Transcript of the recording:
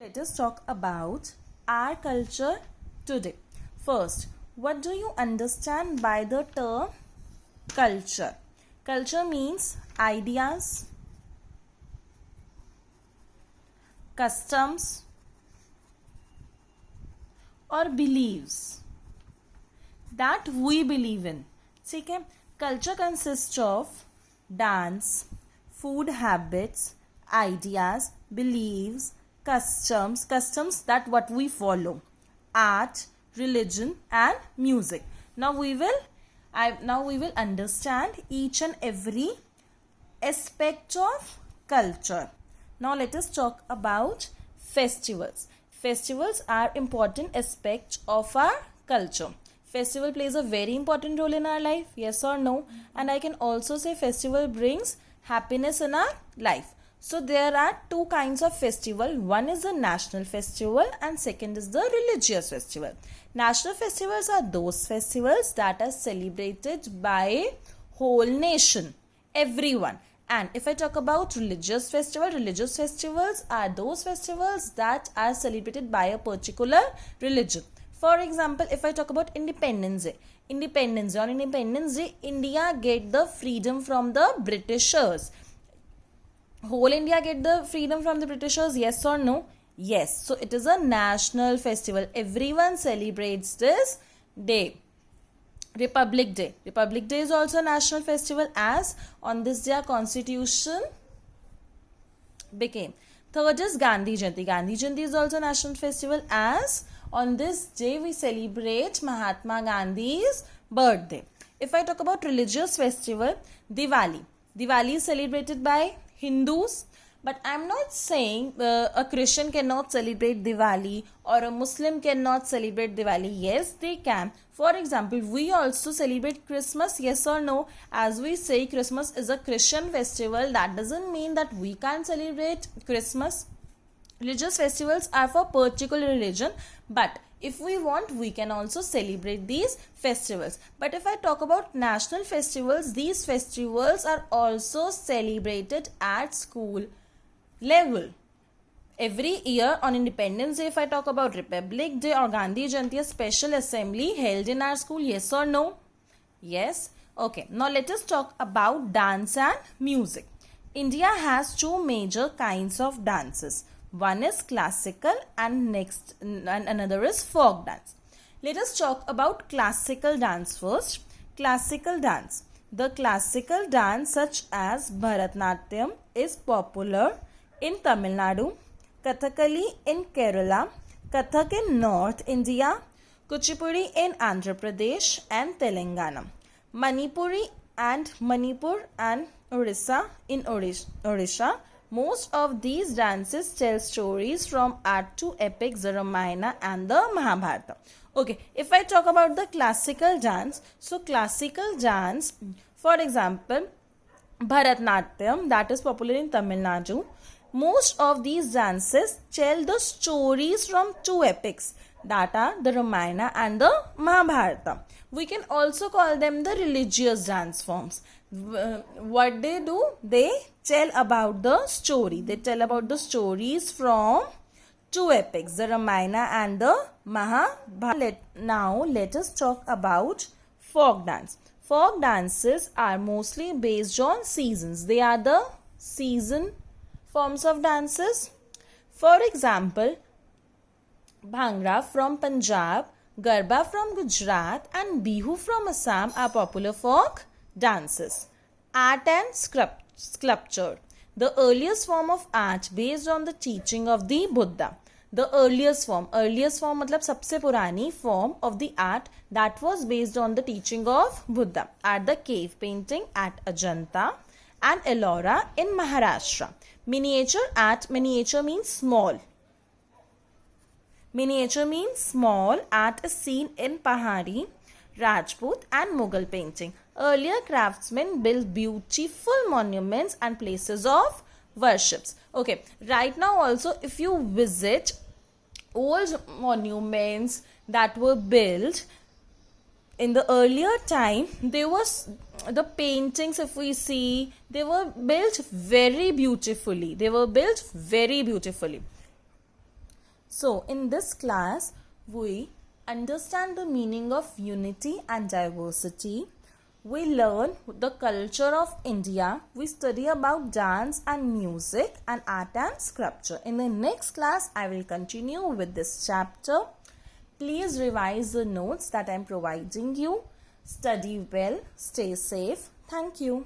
Let us talk about our culture today. First, what do you understand by the term culture? Culture means ideas, customs, or beliefs that we believe in. ठीक है, culture consists of dance, food habits, ideas, beliefs, customs that what we follow, art, religion, and music. Now we will understand each and every aspect of culture. Now let us talk about festivals. Festivals are important aspects of our culture. Festival plays a very important role in our life, yes or no? And I can also say festival brings happiness in our life. So there are two kinds of festival. One is the national festival and second is the religious festival. National festivals are those festivals that are celebrated by whole nation, everyone. And if I talk about religious festivals are those festivals that are celebrated by a particular religion. For example, if I talk about Independence Day, on Independence Day, India get the freedom from the Britishers. Whole India get the freedom from the Britishers, yes or no? Yes. So it is a national festival. Everyone celebrates this day. Republic Day. Republic Day is also a national festival as on this day our constitution became. Third is Gandhi Jayanti. Gandhi Jayanti is also a national festival as on this day we celebrate Mahatma Gandhi's birthday. If I talk about religious festival, Diwali. Diwali is celebrated by Hindus, but I am not saying a Christian cannot celebrate Diwali or a Muslim cannot celebrate Diwali. Yes, they can. For example, we also celebrate Christmas, yes or no? As we say Christmas is a Christian festival, that doesn't mean that we can't celebrate Christmas. Religious festivals are for particular religion, but if we want, we can also celebrate these festivals. But if I talk about national festivals, these festivals are also celebrated at school level. Every year on Independence Day, if I talk about Republic Day or Gandhi Jayanti, a special assembly held in our school, yes or no? Yes. Okay. Now let us talk about dance and music. India has two major kinds of dances. One is classical and another is folk dance. Let us talk about classical dance first. Classical dance. The classical dance such as Bharatanatyam is popular in Tamil Nadu, Kathakali in Kerala, Kathak in North India, Kuchipudi in Andhra Pradesh and Telangana, Manipur and Orissa in Odisha. Most of these dances tell stories from art to epics, the Ramayana and the Mahabharata. Okay, if I talk about the classical dance, so classical dance, for example, Bharatanatyam, that is popular in Tamil Nadu. Most of these dances tell the stories from two epics, that are the Ramayana and the Mahabharata. We can also call them the religious dance forms. What they do, they tell about the story. They tell about the stories from two epics, the Ramayana and the Mahabharata. Now let us talk about folk dance. Folk dances are mostly based on seasons. They are the season forms of dances. For example, Bhangra from Punjab, Garba from Gujarat and Bihu from Assam are popular folk dances. Art and sculpture. The earliest form of art based on the teaching of the Buddha. The earliest form मतलब सबसे पुरानी form of the art that was based on the teaching of Buddha are the cave painting at Ajanta and Ellora in Maharashtra. Miniature art, miniature means small. Miniature means small. Art is seen in Pahari, Rajput and Mughal painting. Earlier craftsmen built beautiful monuments and places of worships. Okay, right now also if you visit old monuments that were built in the earlier time, there was the paintings, if we see, they were built very beautifully. So in this class, we understand the meaning of unity and diversity. We learn the culture of India. We study about dance and music and art and sculpture. In the next class, I will continue with this chapter. Please revise the notes that I am providing you. Study well. Stay safe. Thank you.